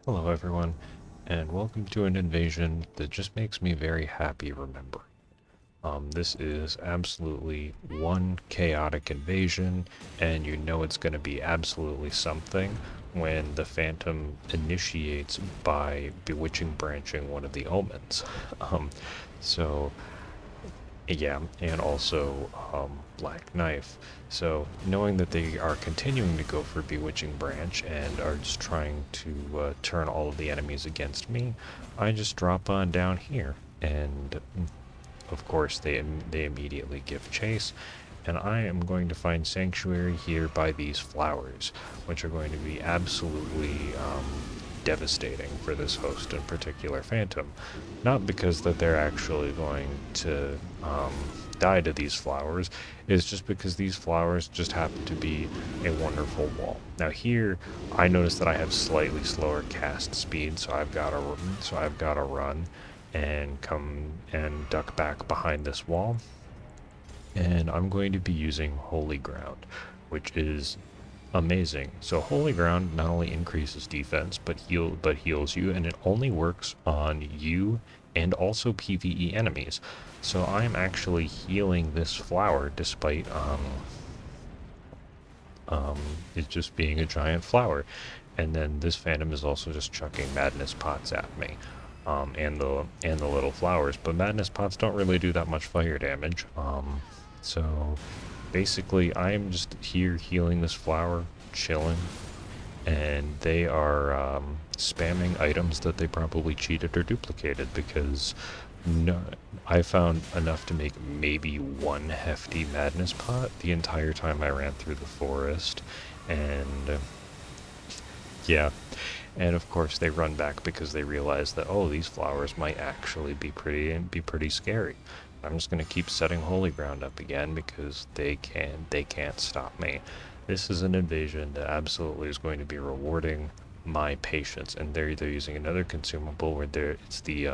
Hello everyone, and welcome to an invasion that just makes me very happy remembering. This is absolutely one chaotic invasion, and you know it's going to be absolutely something when the Phantom initiates by bewitching branching one of the omens. Um, so yeah, and also Black Knife. So knowing that they are continuing to go for Bewitching Branch and are just trying to turn all of the enemies against me, I just drop on down here, and of course they immediately give chase. And I am going to find sanctuary here by these flowers, which are going to be absolutely devastating for this host in particular, Phantom. Not because that they're actually going to die to these flowers, it's just because these flowers just happen to be a wonderful wall. Now here, I notice that I have slightly slower cast speed, so I've got to run and come and duck back behind this wall, and I'm going to be using Holy Ground, which is amazing. So Holy Ground not only increases defense, but heals you, and it only works on you and also PvE enemies. So I'm actually healing this flower despite it just being a giant flower. And then this Phantom is also just chucking Madness Pots at me. And the little flowers, but Madness Pots don't really do that much fire damage. So basically, I'm just here healing this flower, chilling, and they are spamming items that they probably cheated or duplicated because no, I found enough to make maybe one hefty Madness Pot the entire time I ran through the forest, and yeah, and of course they run back because they realize that, oh, these flowers might actually be pretty scary. I'm just gonna keep setting Holy Ground up again because they can't stop me. This is an invasion that absolutely is going to be rewarding my patience, and they're using another consumable where it's the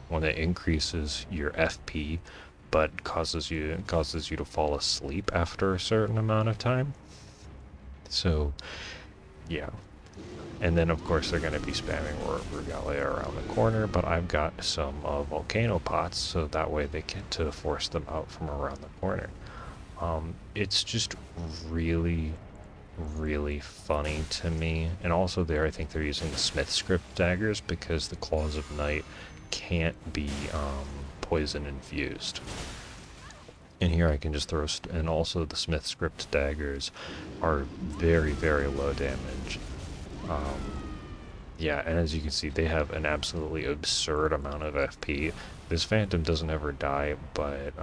one that increases your FP, but causes you to fall asleep after a certain amount of time. So yeah, and then, of course, they're going to be spamming Regalia around the corner, but I've got some volcano pots, so that way they get to force them out from around the corner. It's just really, really funny to me. And also there, I think they're using the Smith script daggers because the Claws of Night can't be poison infused. And here I can just throw, and also the Smith script daggers are very, very low damage. Um, Yeah, and as you can see, they have an absolutely absurd amount of FP. This Phantom doesn't ever die, but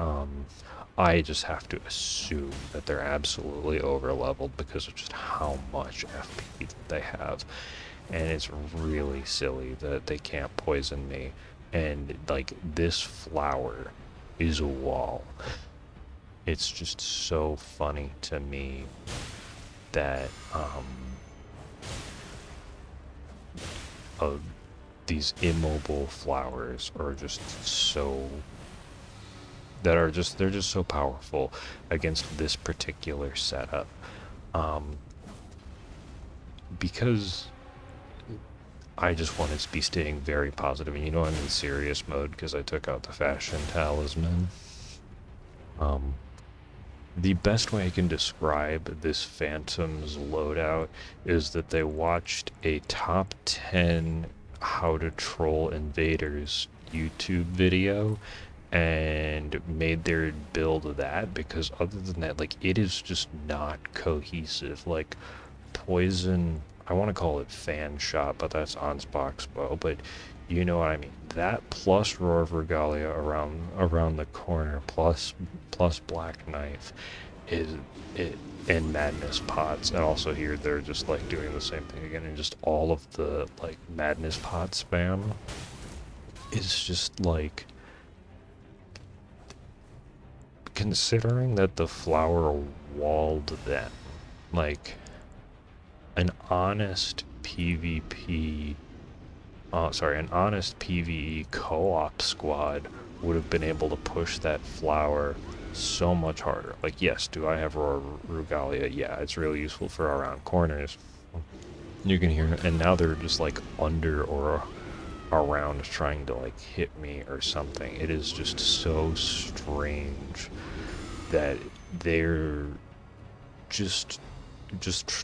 I just have to assume that they're absolutely over-leveled because of just how much FP that they have. And it's really silly that they can't poison me. And, like, this flower is a wall. It's just so funny to me that uh, these immobile flowers are just so they're just so powerful against this particular setup, um, because I just wanted to be staying very positive, and I'm in serious mode because I took out the fashion talisman. um, the best way I can describe this Phantom's loadout is that they watched a top 10 how to troll invaders YouTube video and made their build that, because other than that, like, it is just not cohesive. Like, poison, I want to call it fan shot, but that's Ansbach's bow, but you know what I mean. That plus Roar of Regalia around the corner, plus Black Knife is it, and Madness Pots, and also here they're just like doing the same thing again, and just all of the like Madness Pot spam is just like, considering that the flower walled them, like an honest PvP, an honest PvE co-op squad would have been able to push that flower so much harder. Like, yes, do I have Roar Rugalia? Yeah, it's really useful for around corners. You can hear, and now they're just like under or around trying to like hit me or something. It is just so strange that they're just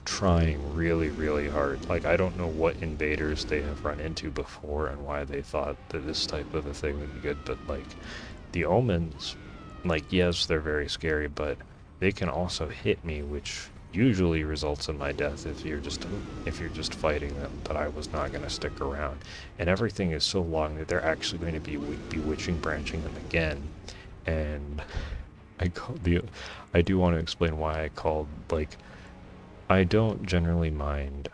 trying really, really hard. Like, I don't know what invaders they have run into before and why they thought that this type of a thing would be good, but like the omens, like, yes, they're very scary, but they can also hit me, which usually results in my death if you're just fighting them. But I was not going to stick around, and everything is so long that they're actually going to be bewitching branching them again. And I do want to explain why I called, like, I don't generally mind,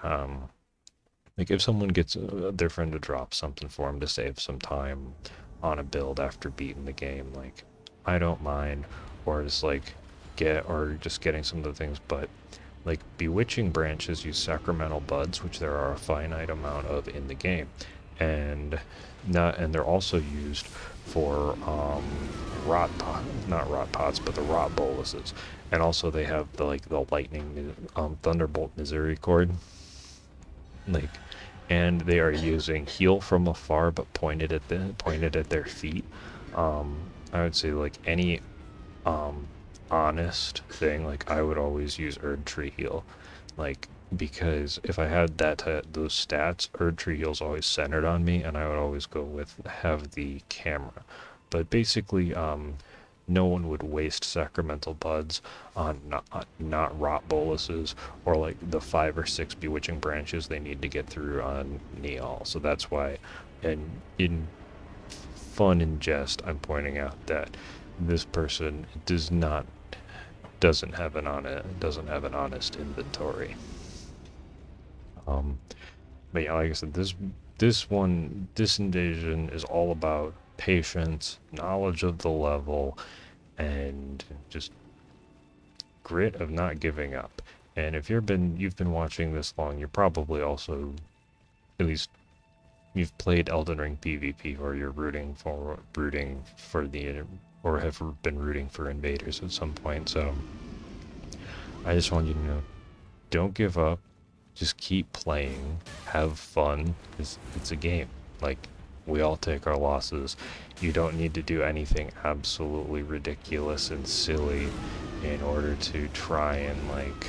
like, if someone gets their friend to drop something for them to save some time on a build after beating the game, like, I don't mind, or just, like, just getting some of the things, but, like, bewitching branches use sacramental buds, which there are a finite amount of in the game, and they're also used for not rot pots, but the rot boluses, and also they have the lightning thunderbolt misericord, like, and they are using heal from afar, but pointed at their feet. I would say, like, any honest thing, like, I would always use Erd Tree Heal, like, because if I had those stats, Erd Tree Heal's always centered on me, and I would always go with have the camera. But basically, no one would waste sacramental buds on not rot boluses, or like the 5 or 6 bewitching branches they need to get through on Neal. So that's why, and in fun and jest, I'm pointing out that this person doesn't have an honest inventory. But yeah, like I said, this invasion is all about patience, knowledge of the level, and just grit of not giving up. And if you've been watching this long, you're probably also, at least, you've played Elden Ring PvP, or you're rooting for or have been rooting for invaders at some point. So I just want you to know, don't give up. Just keep playing, have fun, because it's a game. Like, we all take our losses. You don't need to do anything absolutely ridiculous and silly in order to try and, like,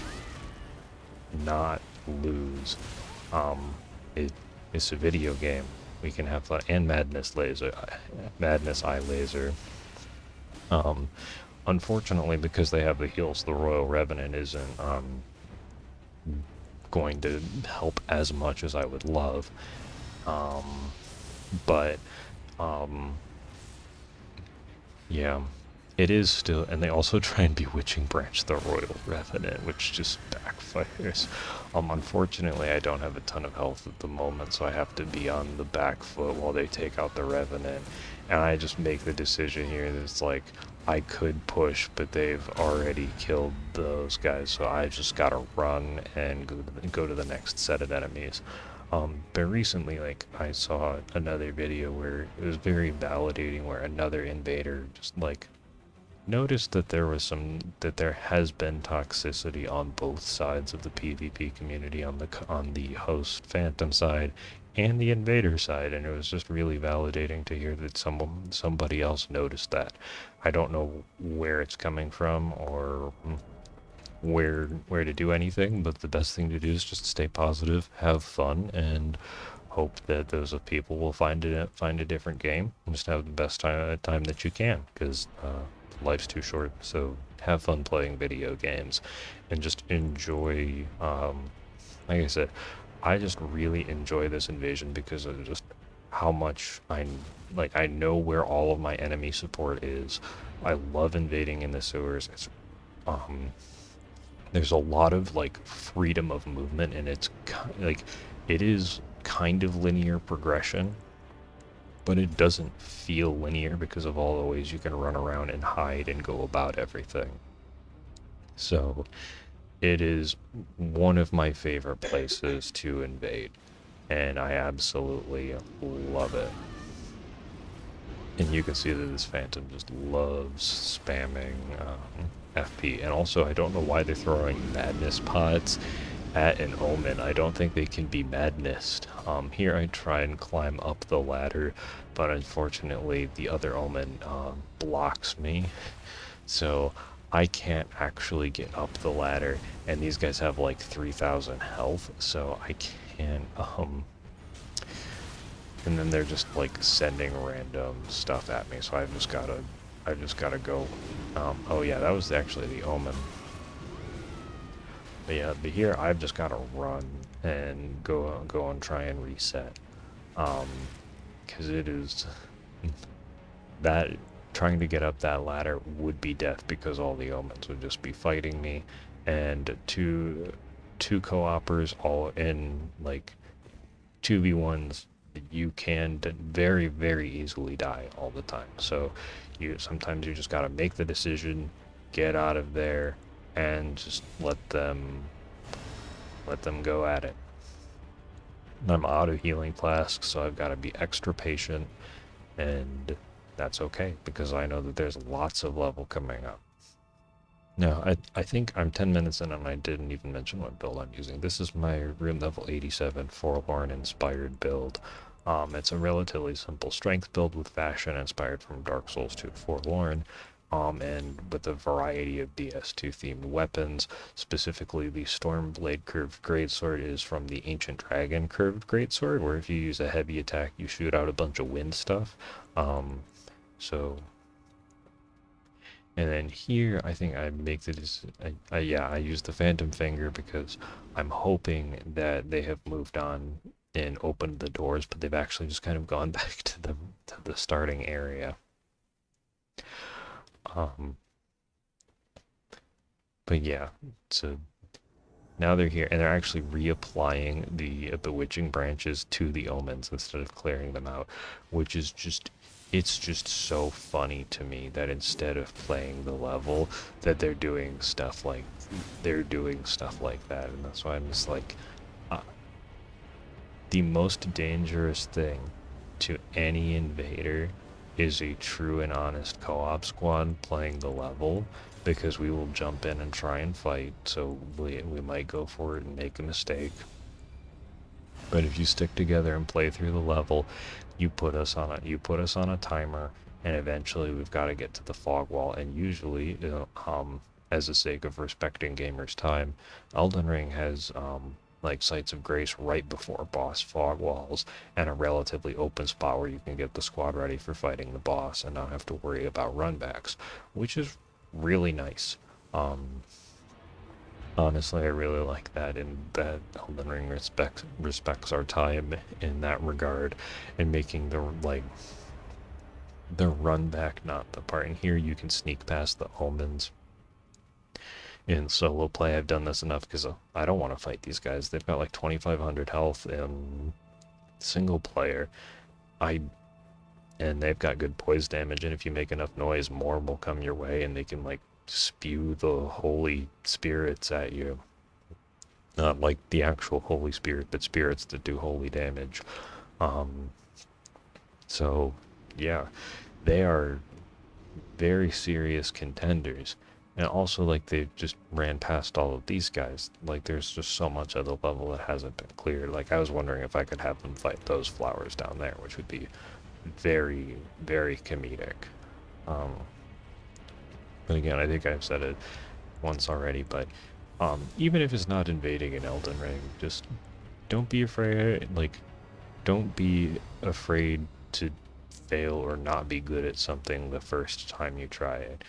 not lose. It's a video game. We can have fun. And Madness Eye Laser. Unfortunately, because they have the heals, the Royal Revenant isn't going to help as much as I would love. But yeah, it is still, and they also try and bewitching branch the Royal Revenant, which just backfires. Unfortunately, I don't have a ton of health at the moment, so I have to be on the back foot while they take out the Revenant, and I just make the decision here that it's like, I could push, but they've already killed those guys, so I just gotta run and go to the next set of enemies. But recently, like, I saw another video where it was very validating, where another invader just, like, noticed that there has been toxicity on both sides of the PvP community, on the host Phantom side and the invader side, and it was just really validating to hear that somebody else noticed that. I don't know where it's coming from or where to do anything, but the best thing to do is just stay positive, have fun, and hope that those people will find a different game, and just have the best time that you can, because life's too short. So have fun playing video games and just enjoy. Like I said, I just really enjoy this invasion because of just how much I know where all of my enemy support is. I love invading in the sewers. It's there's a lot of, like, freedom of movement, and it's like, it is kind of linear progression, but it doesn't feel linear because of all the ways you can run around and hide and go about everything. So it is one of my favorite places to invade, and I absolutely love it. And you can see that this Phantom just loves spamming FP. And also, I don't know why they're throwing madness pots at an omen. I don't think they can be madness. Here I try and climb up the ladder, but unfortunately the other omen blocks me, so I can't actually get up the ladder. And these guys have like 3,000 health, so I can't. And then they're just like sending random stuff at me, so I just gotta go. Oh yeah, that was actually the omen. But yeah, but here I've just gotta run and go and try and reset. Because it is that trying to get up that ladder would be death, because all the omens would just be fighting me, and two co-opers all in like 2v1s, you can very, very easily die all the time. So sometimes you just got to make the decision, get out of there, and just let them go at it. I'm auto healing flasks, so I've got to be extra patient, and that's okay because I know that there's lots of level coming up. Now, I think I'm 10 minutes in and I didn't even mention what build I'm using. This is my room level 87 Forlorn inspired build. It's a relatively simple strength build with fashion inspired from Dark Souls 2 Forlorn, and with a variety of DS2 themed weapons. Specifically, the Stormblade curved greatsword is from the Ancient Dragon curved greatsword, where if you use a heavy attack, you shoot out a bunch of wind stuff. So and then here, I think I make the yeah, I use the Phantom Finger because I'm hoping that they have moved on and opened the doors, but they've actually just kind of gone back to the starting area. Um, but yeah, so now they're here, and they're actually reapplying the bewitching branches to the omens instead of clearing them out, which is just, it's just so funny to me that instead of playing the level, that they're doing stuff like that, and that's why I'm just like, uh, the most dangerous thing to any invader is a true and honest co-op squad playing the level, because we will jump in and try and fight, so we might go for it and make a mistake. But if you stick together and play through the level, you put us on a timer, and eventually we've got to get to the fog wall. And usually, as a sake of respecting gamers' time, Elden Ring has like sites of grace right before boss fog walls, and a relatively open spot where you can get the squad ready for fighting the boss and not have to worry about runbacks, which is really nice. Honestly, I really like that, and that Elden Ring respects our time in that regard, and making the run back not the part. And here you can sneak past the omens. In solo play, I've done this enough because I don't want to fight these guys. They've got like 2,500 health in single player. And they've got good poise damage, and if you make enough noise, more will come your way, and they can like spew the holy spirits at you. Not like the actual holy spirit, but spirits that do holy damage. So yeah, they are very serious contenders. And also, like, they just ran past all of these guys. Like, there's just so much of the level that hasn't been cleared. Like, I was wondering if I could have them fight those flowers down there, which would be very, very comedic. Um, but again, I think I've said it once already, but even if it's not invading an Elden Ring, just don't be afraid. Like, don't be afraid to fail or not be good at something the first time you try it.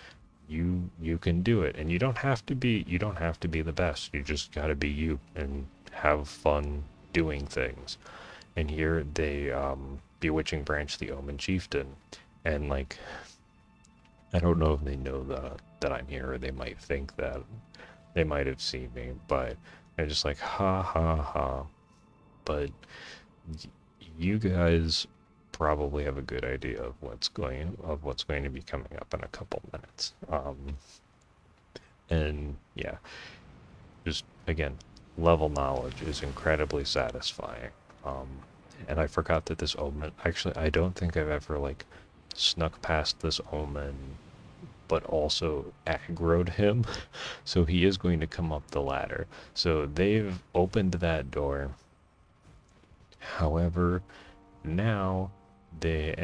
You can do it, and you don't have to be the best. You just got to be you and have fun doing things. And here they bewitching branch the Omen Chieftain, and like, I don't know if they know that I'm here, or they might think that they might have seen me, but they're just like, ha ha ha. But you guys probably have a good idea of what's going to be coming up in a couple minutes. And yeah, just again, level knowledge is incredibly satisfying. And I forgot that this omen, actually, I don't think I've ever like snuck past this omen but also aggroed him. So he is going to come up the ladder. So they've opened that door. However, now they're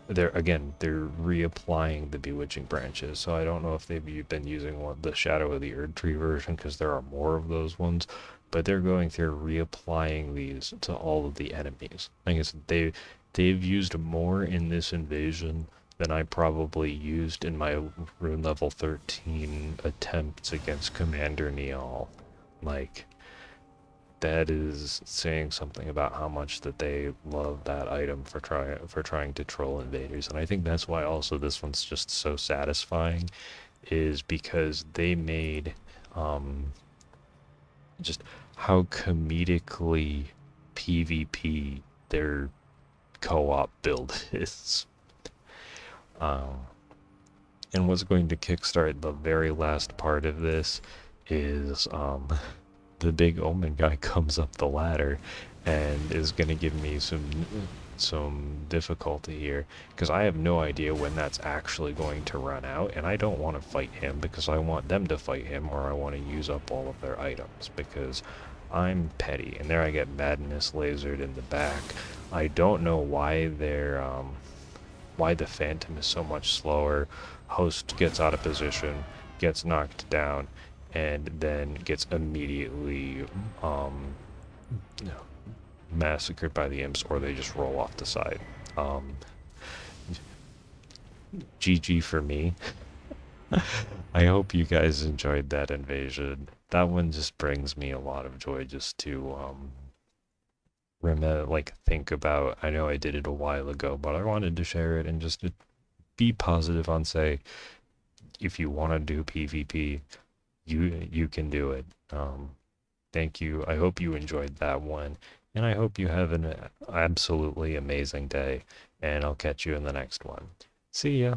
reapplying the bewitching branches. So I don't know if they've been using the Shadow of the Erd Tree version, because there are more of those ones, but they're going through reapplying these to all of the enemies. I guess they've used more in this invasion than I probably used in my rune level 13 attempts against Commander Niall. Like, that is saying something about how much that they love that item for trying to troll invaders. And I think that's why also this one's just so satisfying, is because they made just how comedically PvP their co-op build is. And what's going to kickstart the very last part of this is the big omen guy comes up the ladder and is going to give me some difficulty here, because I have no idea when that's actually going to run out, and I don't want to fight him because I want them to fight him, or I want to use up all of their items because I'm petty. And there I get madness lasered in the back. I don't know why why the phantom is so much slower. Host gets out of position, gets knocked down, and then gets immediately massacred by the imps, or they just roll off the side. GG for me. I hope you guys enjoyed that invasion. That one just brings me a lot of joy just to think about. I know I did it a while ago, but I wanted to share it and just to be positive on, say, if you want to do PvP, you can do it. Thank you. I hope you enjoyed that one, and I hope you have an absolutely amazing day, and I'll catch you in the next one. See ya.